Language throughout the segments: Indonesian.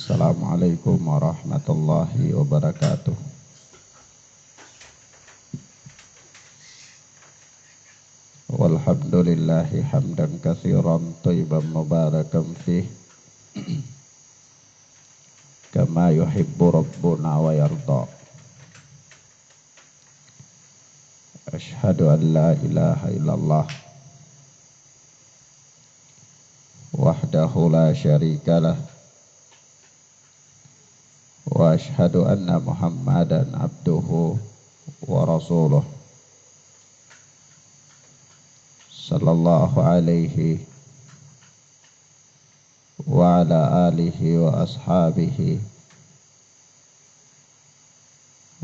Assalamualaikum warahmatullahi wabarakatuh. Walhamdulillahi hamdan katsiran thayyiban mubarakan fih kama yuhibbu rabbuna wa yarda. Asyhadu an la ilaha illallah wahdahu la syarikalah wa asyhadu anna Muhammadan abduhu wa rasuluh sallallahu alaihi wa ala alihi wa ashabihi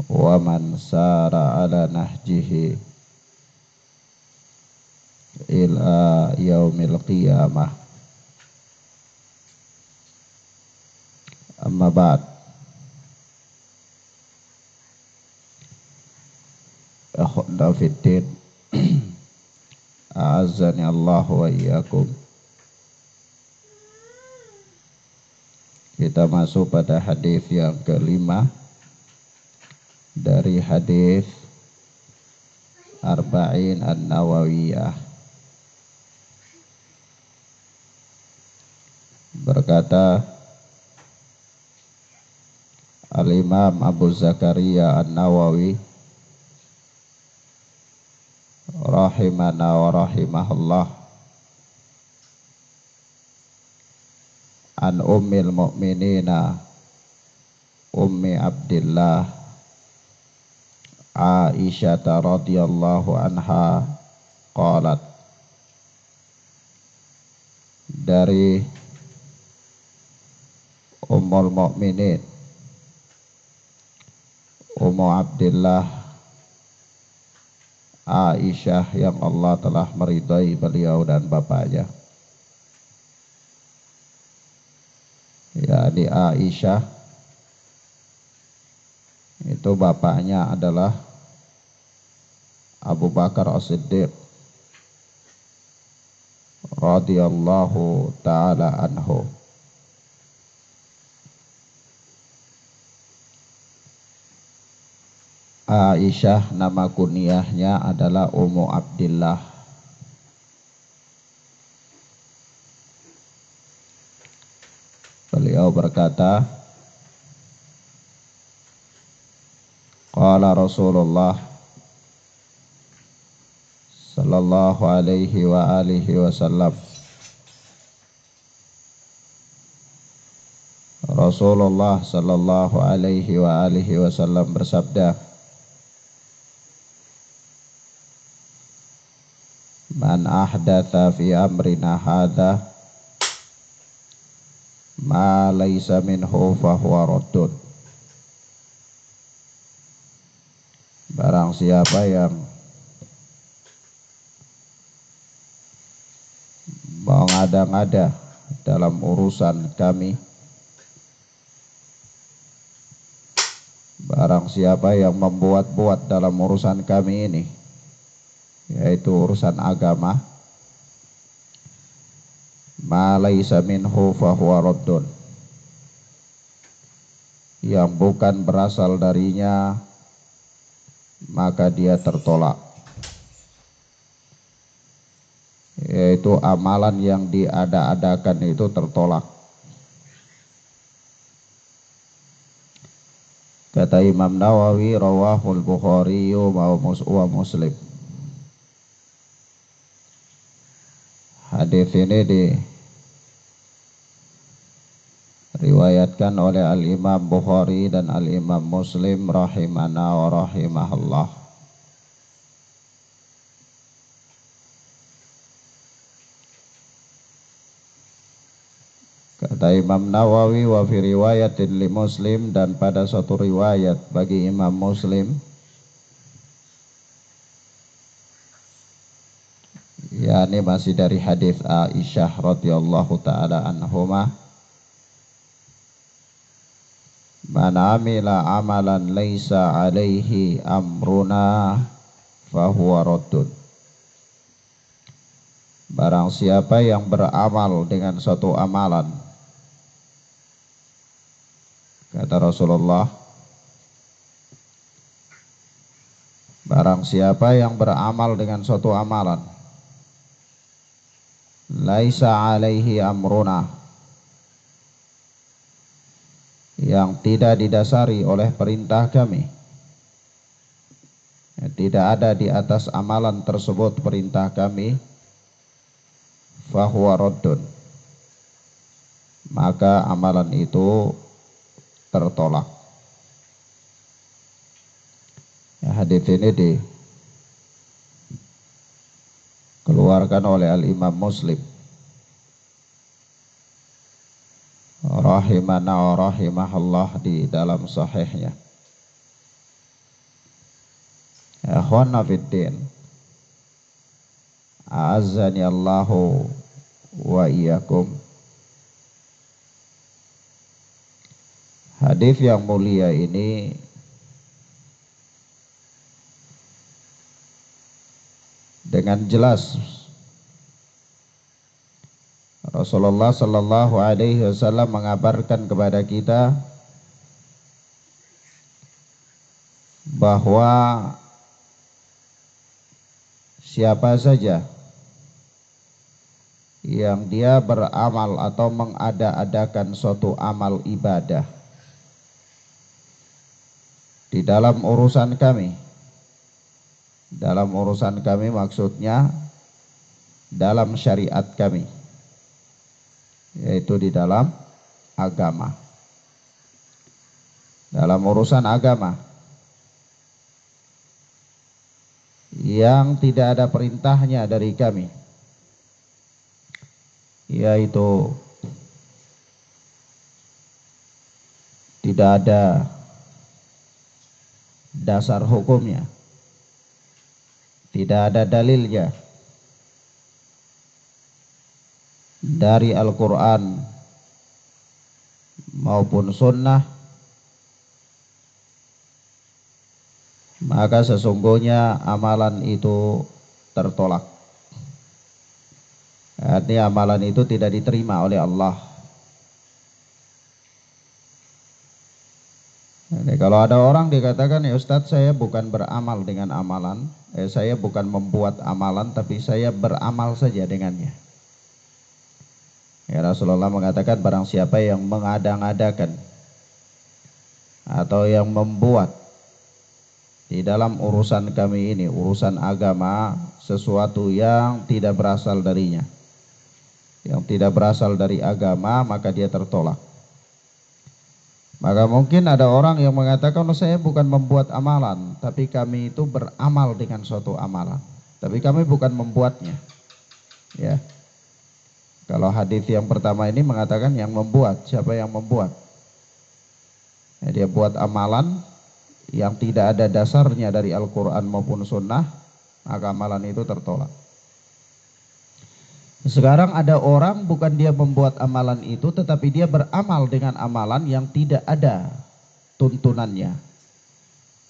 wa man sara ala nahjihi ila yaumil qiyamah. Amma ba'd. Akhwana fiddin, a'azzani Allah wa iyyakum. Kita masuk pada hadis yang kelima dari hadis Arba'in An-Nawawiyah. Berkata Al-Imam Abu Zakaria An-Nawawi rahimana wa rahimahullah, an ummil mu'minina ummi Abdillah Aisyah radhiyallahu anha qalat, dari Ummul Mukminin Ummu Abdillah Aisyah yang Allah telah meridai beliau dan bapaknya, yakni Aisyah itu bapaknya adalah Abu Bakar As-Siddiq radhiyallahu taala anhu. Aisyah nama kunyahnya adalah Ummu Abdillah. Beliau berkata, qala Rasulullah sallallahu alaihi wa alihi wasallam, Rasulullah sallallahu alaihi wa alihi wasallam bersabda, man ahdatha fi amrina hadha ma laysa minhu fahuwa raddun. Barang siapa yang mengada-ngada dalam urusan kami, barang siapa yang membuat-buat dalam urusan kami ini, yaitu urusan agama, ma laysa minhu fahuwa raddun, yang bukan berasal darinya maka dia tertolak, yaitu amalan yang diada-adakan itu tertolak. Kata Imam Nawawi, rawahul Bukhari wa Muslim. Hadis ini diriwayatkan oleh Al-Imam Bukhari dan Al-Imam Muslim rahimana wa rahimahullah. Kata Imam Nawawi, wa fi riwayatin li Muslim, dan pada suatu riwayat bagi Imam Muslim, yakni masih dari hadis Aisyah radhiyallahu taala anhuma, man amila amalan laisa alaihi amruna fahuwa raddun. Barang siapa yang beramal dengan suatu amalan Kata Rasulullah, barang siapa yang beramal dengan suatu amalan laisa alaihi amruna, yang tidak didasari oleh perintah kami, tidak ada di atas amalan tersebut perintah kami, fahuwa raddun, maka amalan itu tertolak. Hadis ini dikeluarkan oleh Al-Imam Muslim rahimana wa rahimahullah di dalam sahihnya. Akhwana fiddin, a'azzani Allahu wa iyyakum. Hadis yang mulia ini dengan jelas Rasulullah sallallahu alaihi wasallam mengabarkan kepada kita bahwa siapa saja yang dia beramal atau mengada-adakan suatu amal ibadah di dalam urusan kami, dalam urusan kami maksudnya dalam syariat kami, yaitu di dalam agama, dalam urusan agama yang tidak ada perintahnya dari kami, yaitu tidak ada dasar hukumnya, tidak ada dalilnya dari Al-Quran maupun sunnah, maka sesungguhnya amalan itu tertolak. Artinya amalan itu tidak diterima oleh Allah. Jadi kalau ada orang dikatakan, ya Ustadz, saya bukan beramal dengan amalan, saya bukan membuat amalan, tapi saya beramal saja dengannya. Ya, Rasulullah mengatakan barang siapa yang mengada-ngadakan atau yang membuat di dalam urusan kami ini, urusan agama, sesuatu yang tidak berasal darinya, yang tidak berasal dari agama, maka dia tertolak. Maka mungkin ada orang yang mengatakan, oh, saya bukan membuat amalan, tapi kami itu beramal dengan suatu amalan, tapi kami bukan membuatnya. Ya, kalau hadis yang pertama ini mengatakan yang membuat, siapa yang membuat? Ya, dia buat amalan yang tidak ada dasarnya dari Al-Quran maupun Sunnah, maka amalan itu tertolak. Sekarang ada orang bukan dia membuat amalan itu, tetapi dia beramal dengan amalan yang tidak ada tuntunannya,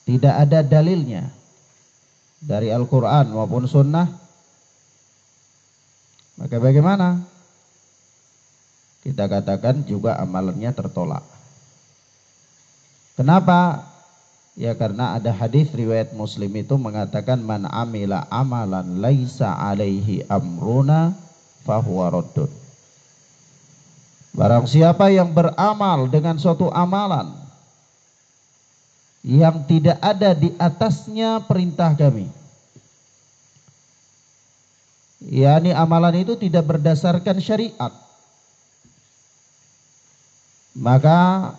tidak ada dalilnya dari Al-Quran maupun Sunnah. Maka bagaimana? Kita katakan juga amalannya tertolak. Kenapa? Ya karena ada hadis riwayat Muslim itu mengatakan, man amila amalan laisa alaihi amruna fahuwa raddun. Barang siapa yang beramal dengan suatu amalan yang tidak ada di atasnya perintah kami, yakni amalan itu tidak berdasarkan syariat, maka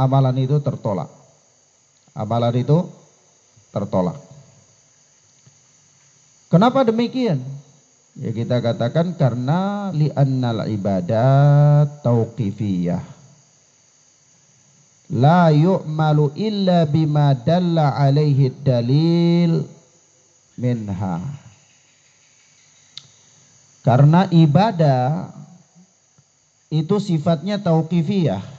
amalan itu tertolak. Amalan itu tertolak. Kenapa demikian? Ya kita katakan karena li'annal ibadat tauqifiyah, la yu'malu illa bima dalla alaihi dalil minha. Karena ibadah itu sifatnya tauqifiyah.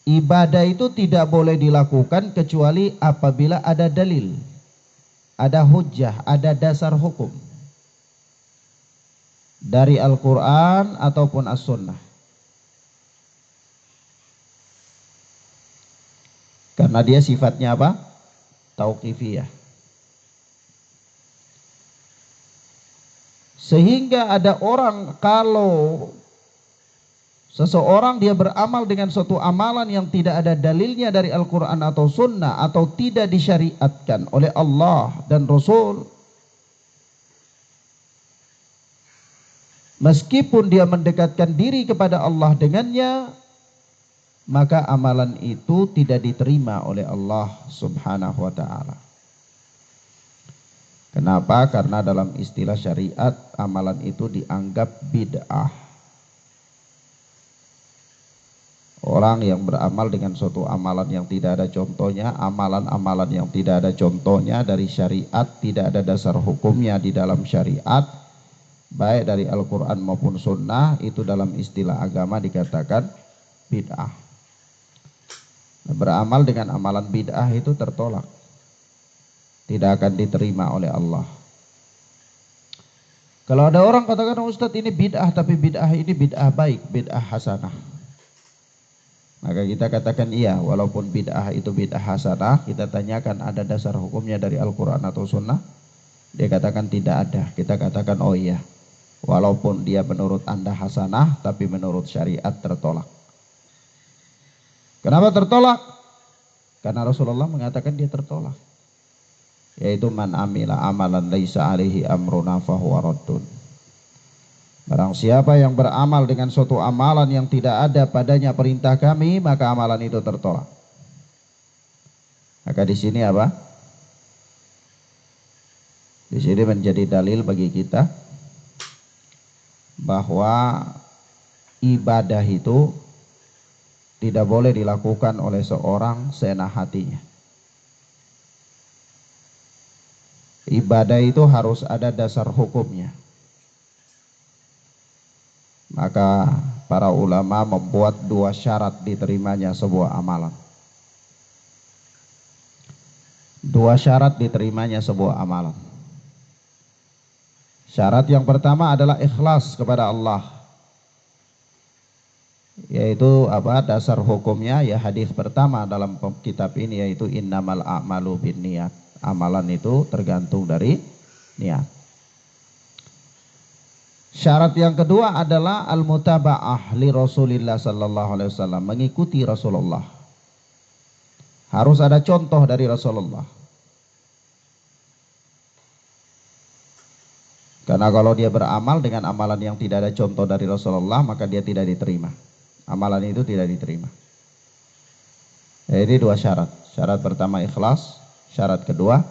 Ibadah itu tidak boleh dilakukan kecuali apabila ada dalil, ada hujjah, ada dasar hukum dari Al-Quran ataupun As-Sunnah. Karena dia sifatnya apa? Tauqifiyah. Sehingga ada orang, kalau seseorang dia beramal dengan suatu amalan yang tidak ada dalilnya dari Al-Quran atau Sunnah, atau tidak disyariatkan oleh Allah dan Rasul, meskipun dia mendekatkan diri kepada Allah dengannya, maka amalan itu tidak diterima oleh Allah Subhanahu wa ta'ala. Kenapa? Karena dalam istilah syariat amalan itu dianggap bid'ah. Orang yang beramal dengan suatu amalan yang tidak ada contohnya, amalan-amalan yang tidak ada contohnya dari syariat, tidak ada dasar hukumnya di dalam syariat, baik dari Al-Quran maupun Sunnah, itu dalam istilah agama dikatakan bid'ah. Beramal dengan amalan bid'ah itu tertolak, tidak akan diterima oleh Allah. Kalau ada orang katakan, Ustadz ini bid'ah, tapi bid'ah ini bid'ah baik, bid'ah hasanah, maka kita katakan iya, walaupun bid'ah itu bid'ah hasanah, kita tanyakan ada dasar hukumnya dari Al-Quran atau Sunnah, dia katakan tidak ada. Kita katakan oh iya, walaupun dia menurut Anda hasanah, tapi menurut syariat tertolak. Kenapa tertolak? Karena Rasulullah mengatakan dia tertolak, yaitu man amila amalan laisa alaihi amruna fahuwa raddun. Barang siapa yang beramal dengan suatu amalan yang tidak ada padanya perintah kami, maka amalan itu tertolak. Maka di sini apa? Di sini menjadi dalil bagi kita bahwa ibadah itu tidak boleh dilakukan oleh seorang seenak hatinya. Ibadah itu harus ada dasar hukumnya. Maka para ulama membuat dua syarat diterimanya sebuah amalan. Dua syarat diterimanya sebuah amalan. Syarat yang pertama adalah ikhlas kepada Allah, yaitu apa? Dasar hukumnya ya hadis pertama dalam kitab ini, yaitu innamal a'malu binniyat. Amalan itu tergantung dari niat. Syarat yang kedua adalah al-mutaba'ah li Rasulillah sallallahu alaihi wasallam, mengikuti Rasulullah. Harus ada contoh dari Rasulullah. Karena kalau dia beramal dengan amalan yang tidak ada contoh dari Rasulullah, maka dia tidak diterima. Amalan itu tidak diterima. Jadi dua syarat. Syarat pertama ikhlas, syarat kedua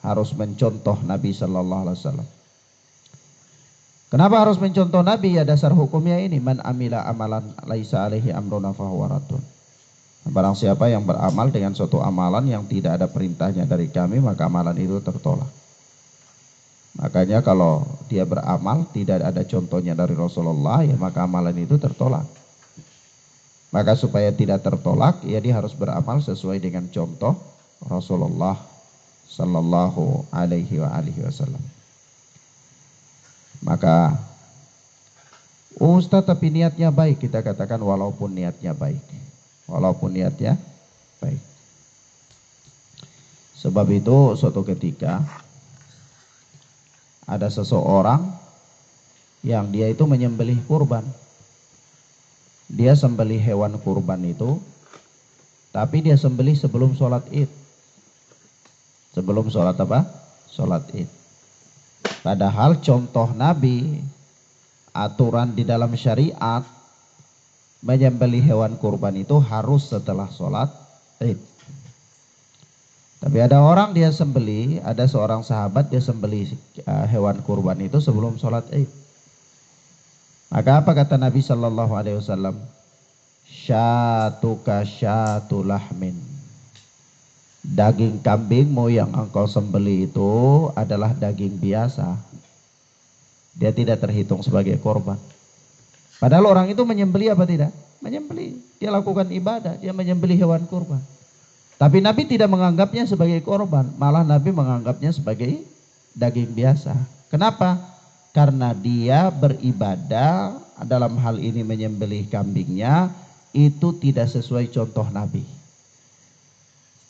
harus mencontoh Nabi sallallahu alaihi wasallam. Kenapa harus mencontoh Nabi? Ya dasar hukumnya ini, man amila amalan laisa alaihi amruna fahuwa raddun. Barang siapa yang beramal dengan suatu amalan yang tidak ada perintahnya dari kami, maka amalan itu tertolak. Makanya kalau dia beramal tidak ada contohnya dari Rasulullah, ya maka amalan itu tertolak. Maka supaya tidak tertolak, ya dia harus beramal sesuai dengan contoh Rasulullah sallallahu alaihi wasallam. Maka Ustaz tapi niatnya baik, kita katakan walaupun niatnya baik. Walaupun niatnya baik. Sebab itu suatu ketika ada seseorang yang dia itu menyembelih kurban. Dia sembelih hewan kurban itu, tapi dia sembelih sebelum sholat id. Sebelum sholat apa? Sholat id. Padahal contoh Nabi, aturan di dalam syariat, menyembelih hewan kurban itu harus setelah sholat id. Tapi ada orang dia sembelih, ada seorang sahabat dia sembelih hewan kurban itu sebelum sholat id. Maka apa kata Nabi sallallahu alaihi wasallam? Syatuka syatu lahmin. Daging kambingmu yang engkau sembelih itu adalah daging biasa. Dia tidak terhitung sebagai korban. Padahal orang itu menyembelih apa tidak? Menyembelih. Dia lakukan ibadah, dia menyembelih hewan kurban. Tapi Nabi tidak menganggapnya sebagai korban, malah Nabi menganggapnya sebagai daging biasa. Kenapa? Karena dia beribadah dalam hal ini menyembelih kambingnya itu tidak sesuai contoh Nabi.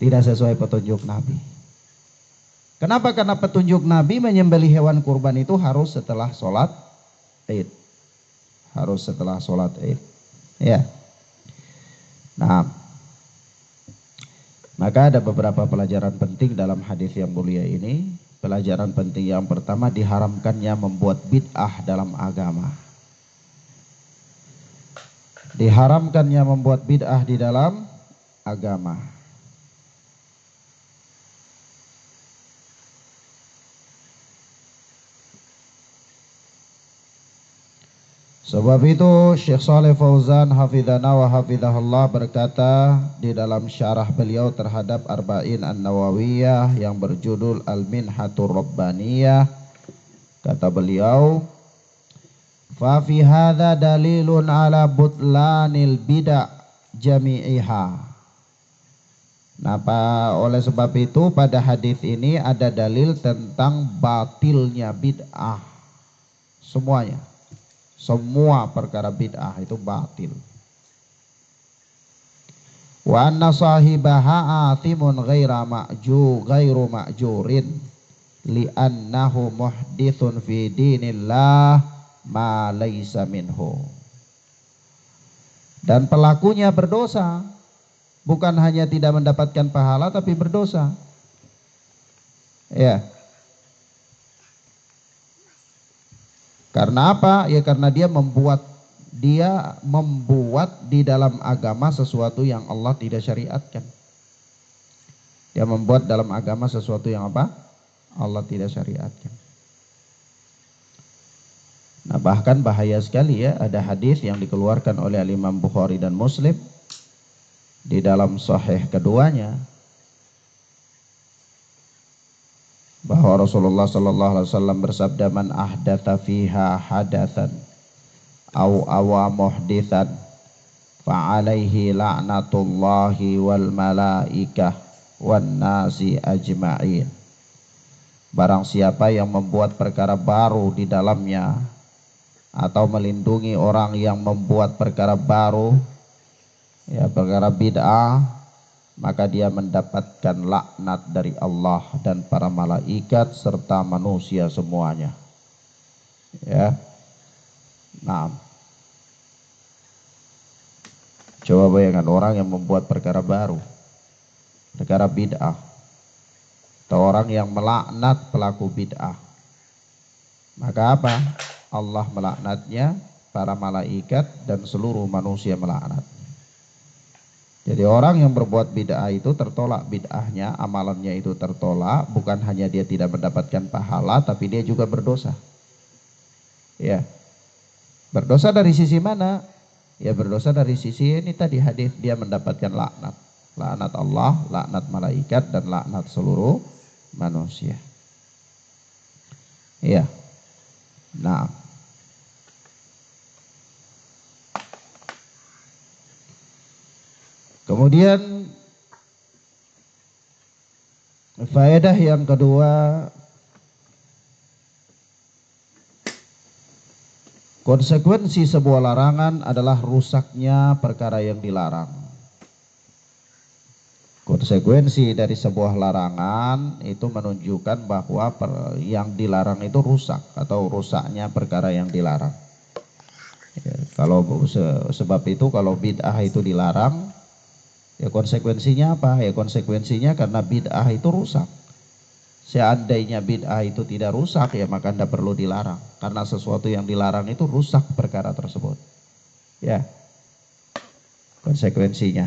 Tidak sesuai petunjuk Nabi. Kenapa? Karena petunjuk Nabi menyembelih hewan kurban itu harus setelah sholat Id. Harus setelah sholat Id. Ya. Nah, maka ada beberapa pelajaran penting dalam hadis yang mulia ini. Pelajaran penting yang pertama, diharamkannya membuat bid'ah dalam agama. Diharamkannya membuat bid'ah di dalam agama. Sebab itu Syekh Shalih Fauzan hafizana wa hafizahullah berkata di dalam syarah beliau terhadap Arba'in An-Nawawiyah yang berjudul Al-Minhatur Rabbaniyah, kata beliau, fa fi hadza dalilun ala butlanil bid'ah jami'iha. Nah, oleh sebab itu pada hadis ini ada dalil tentang batilnya bid'ah semuanya. Semua perkara bid'ah itu batil. Wa anna sahibaha atimun ghairu ma'jurin li'annahu muhdithun fi dinillah ma laysa minhu. Dan pelakunya berdosa, bukan hanya tidak mendapatkan pahala tapi berdosa. Ya. Karena apa? Ya karena dia membuat di dalam agama sesuatu yang Allah tidak syariatkan. Dia membuat dalam agama sesuatu yang apa? Allah tidak syariatkan. Nah, bahkan bahaya sekali ya, ada hadis yang dikeluarkan oleh Imam Bukhari dan Muslim di dalam sahih keduanya, bahwa Rasulullah sallallahu alaihi wasallam bersabda, man ahdatsa fiha hadatsan aw awa muhditsan fa alaihi la'natullahi wal malaikah wan nasi ajma'in. Barang siapa yang membuat perkara baru di dalamnya atau melindungi orang yang membuat perkara baru, ya perkara bid'ah, maka dia mendapatkan laknat dari Allah dan para malaikat serta manusia semuanya. Ya. Nah, coba bayangkan orang yang membuat perkara baru, perkara bid'ah, atau orang yang melaknat pelaku bid'ah. Maka apa? Allah melaknatnya, para malaikat dan seluruh manusia melaknat. Jadi orang yang berbuat bid'ah itu tertolak bid'ahnya, amalannya itu tertolak, bukan hanya dia tidak mendapatkan pahala, tapi dia juga berdosa. Ya. Berdosa dari sisi mana? Ya berdosa dari sisi ini tadi hadis, dia mendapatkan laknat. Laknat Allah, laknat malaikat, dan laknat seluruh manusia. Ya. Nah. Kemudian faedah yang kedua, konsekuensi sebuah larangan adalah rusaknya perkara yang dilarang. Konsekuensi dari sebuah larangan itu menunjukkan bahwa yang dilarang itu rusak atau rusaknya perkara yang dilarang. Ya, kalau sebab itu kalau bid'ah itu dilarang, ya konsekuensinya apa? Ya konsekuensinya karena bid'ah itu rusak. Seandainya bid'ah itu tidak rusak, ya maka tidak perlu dilarang. Karena sesuatu yang dilarang itu rusak perkara tersebut. Ya, konsekuensinya.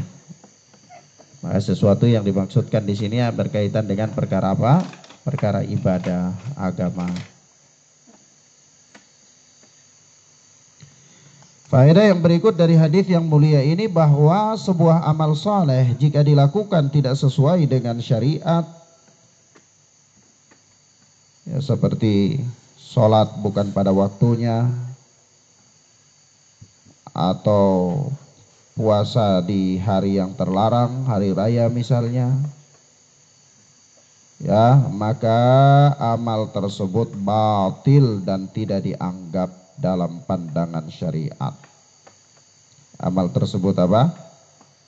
Maka sesuatu yang dimaksudkan di sini berkaitan dengan perkara apa? Perkara ibadah, agama. Faedah yang berikut dari hadis yang mulia ini bahwa sebuah amal saleh jika dilakukan tidak sesuai dengan syariat, ya seperti sholat bukan pada waktunya, atau puasa di hari yang terlarang, hari raya misalnya, ya maka amal tersebut batil dan tidak dianggap dalam pandangan syariat. Amal tersebut apa?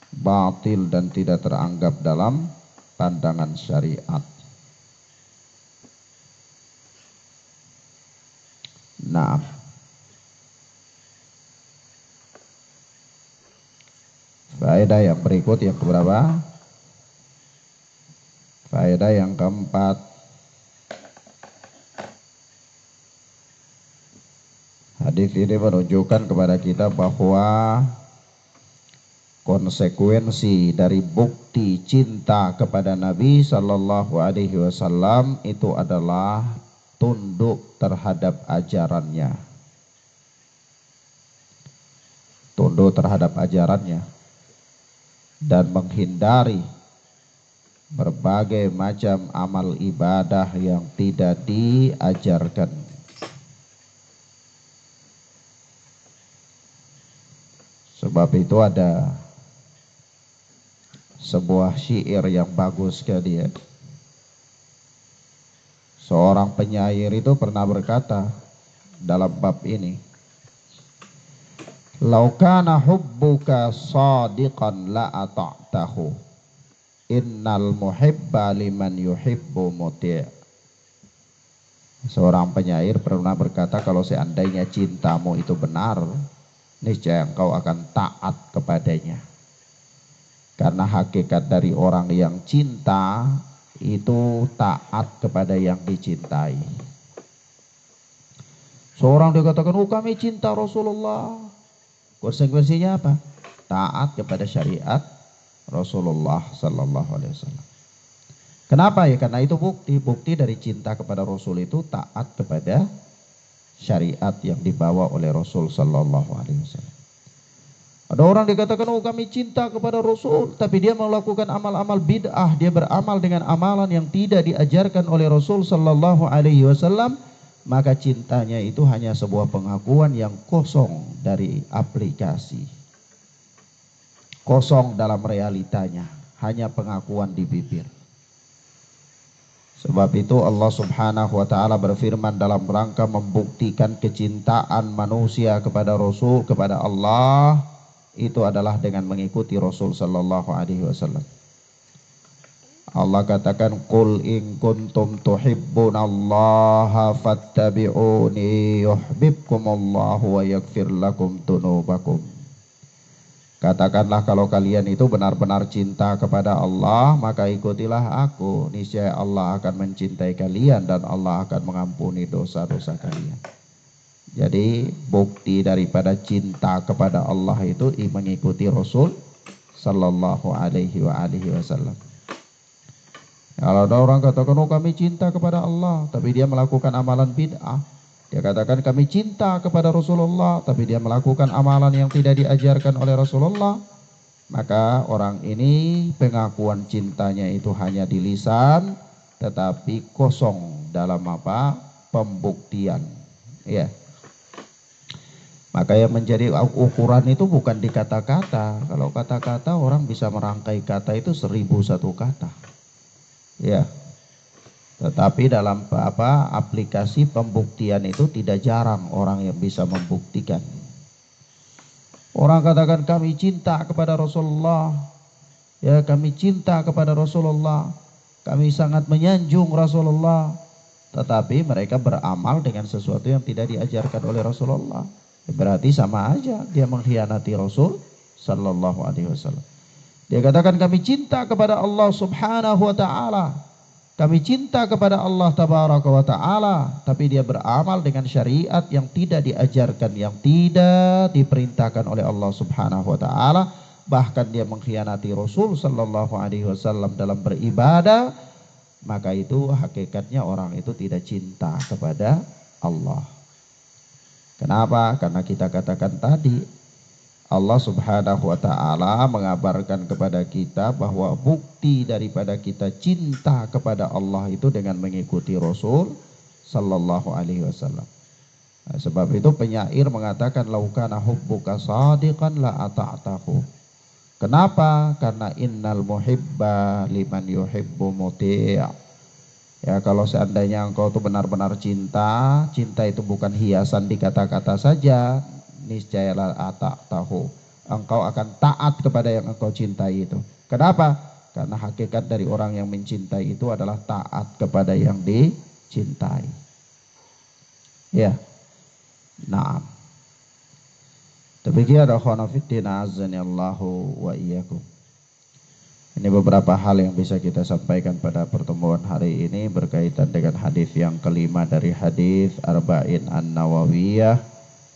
Batil dan tidak teranggap dalam pandangan syariat. Nah, faedah yang berikut yang keberapa? Faedah yang keempat. Hadis ini menunjukkan kepada kita bahwa konsekuensi dari bukti cinta kepada Nabi Shallallahu Alaihi Wasallam itu adalah tunduk terhadap ajarannya, tunduk terhadap ajarannya, dan menghindari berbagai macam amal ibadah yang tidak diajarkan. Sebab itu ada sebuah syair yang bagus sekali ya. Seorang penyair itu pernah berkata dalam bab ini, "Lau kana hubbuka shadiqan la ata'tahu. Innal muhibba liman yuhibbu muti'." Seorang penyair pernah berkata, kalau seandainya cintamu itu benar, niscaya engkau akan taat kepadanya. Karena hakikat dari orang yang cinta itu taat kepada yang dicintai. Seorang dikatakan, oh kami cinta Rasulullah. Konsekuensinya apa? Taat kepada syariat Rasulullah Sallallahu Alaihi Wasallam. Kenapa ya? Karena itu bukti dari cinta kepada Rasul itu taat kepada syariat yang dibawa oleh Rasul Sallallahu Alaihi Wasallam. Ada orang dikatakan, oh kami cinta kepada Rasul, tapi dia melakukan amal-amal bid'ah, dia beramal dengan amalan yang tidak diajarkan oleh Rasul Sallallahu Alaihi Wasallam, maka cintanya itu hanya sebuah pengakuan yang kosong dari aplikasi. Kosong dalam realitanya, hanya pengakuan di bibir. Sebab itu Allah Subhanahu wa taala berfirman dalam rangka membuktikan kecintaan manusia kepada Rasul, kepada Allah, itu adalah dengan mengikuti Rasul sallallahu alaihi wasallam. Allah katakan, "Qul in kuntum tuhibbunallaha fattabi'uni yuhibbukumullahu wa yaghfir lakum dzunubakum." Katakanlah kalau kalian itu benar-benar cinta kepada Allah, maka ikutilah aku. Niscaya Allah akan mencintai kalian dan Allah akan mengampuni dosa-dosa kalian. Jadi bukti daripada cinta kepada Allah itu mengikuti Rasul Sallallahu Alaihi Wasallam. Kalau ada orang katakan, oh kami cinta kepada Allah, tapi dia melakukan amalan bid'ah. Dia katakan kami cinta kepada Rasulullah, tapi dia melakukan amalan yang tidak diajarkan oleh Rasulullah. Maka orang ini pengakuan cintanya itu hanya di lisan, tetapi kosong dalam apa? Pembuktian. Ya. Maka yang menjadi ukuran itu bukan di kata-kata. Kalau kata-kata orang bisa merangkai kata itu 1001 kata. Ya. Tetapi dalam aplikasi pembuktian itu tidak jarang orang yang bisa membuktikan. Orang katakan kami cinta kepada Rasulullah, ya kami cinta kepada Rasulullah, kami sangat menyanjung Rasulullah, tetapi mereka beramal dengan sesuatu yang tidak diajarkan oleh Rasulullah. Berarti sama aja dia mengkhianati Rasul Sallallahu Alaihi Wasallam. Dia katakan kami cinta kepada Allah Subhanahu Wa Taala. Kami cinta kepada Allah Tabaraka wa Ta'ala, tapi dia beramal dengan syariat yang tidak diajarkan, yang tidak diperintahkan oleh Allah Subhanahu wa Ta'ala. Bahkan dia mengkhianati Rasul Sallallahu Alaihi Wasallam dalam beribadah. Maka itu hakikatnya orang itu tidak cinta kepada Allah. Kenapa? Karena kita katakan tadi, Allah Subhanahu wa Ta'ala mengabarkan kepada kita bahwa bukti daripada kita cinta kepada Allah itu dengan mengikuti Rasul Sallallahu Alaihi Wasallam. Nah, sebab itu penyair mengatakan, "Lau kana hubbuka shadiqan la ata'tahu." Kenapa? Karena innal muhibba liman yuhibbu muti'. Ya, kalau seandainya engkau itu benar-benar cinta, cinta itu bukan hiasan di kata-kata saja, niscayalah tahu engkau akan taat kepada yang engkau cintai itu. Kenapa? Karena hakikat dari orang yang mencintai itu adalah taat kepada yang dicintai. Ya. Naam. Demikian akhwana fiddin azani Allahu wa iyyakum. Ini beberapa hal yang bisa kita sampaikan pada pertemuan hari ini berkaitan dengan hadis yang kelima dari hadis Arba'in An-Nawawiyah.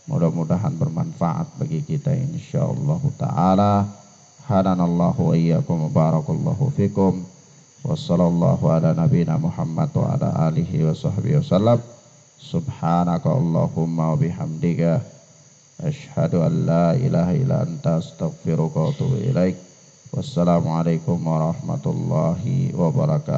Mudah-mudahan bermanfaat bagi kita insyaallah taala. Hadanallahu wa iyyakum barakallahu fikum. Wassallallahu ala nabiyina Muhammad wa ala alihi wa sahbihi wasallam. Subhanaka Allahumma wa bihamdika asyhadu an la ilaha illa anta astaghfiruka wa atubu ilaik. Wassalamualaikum warahmatullahi wabarakatuh.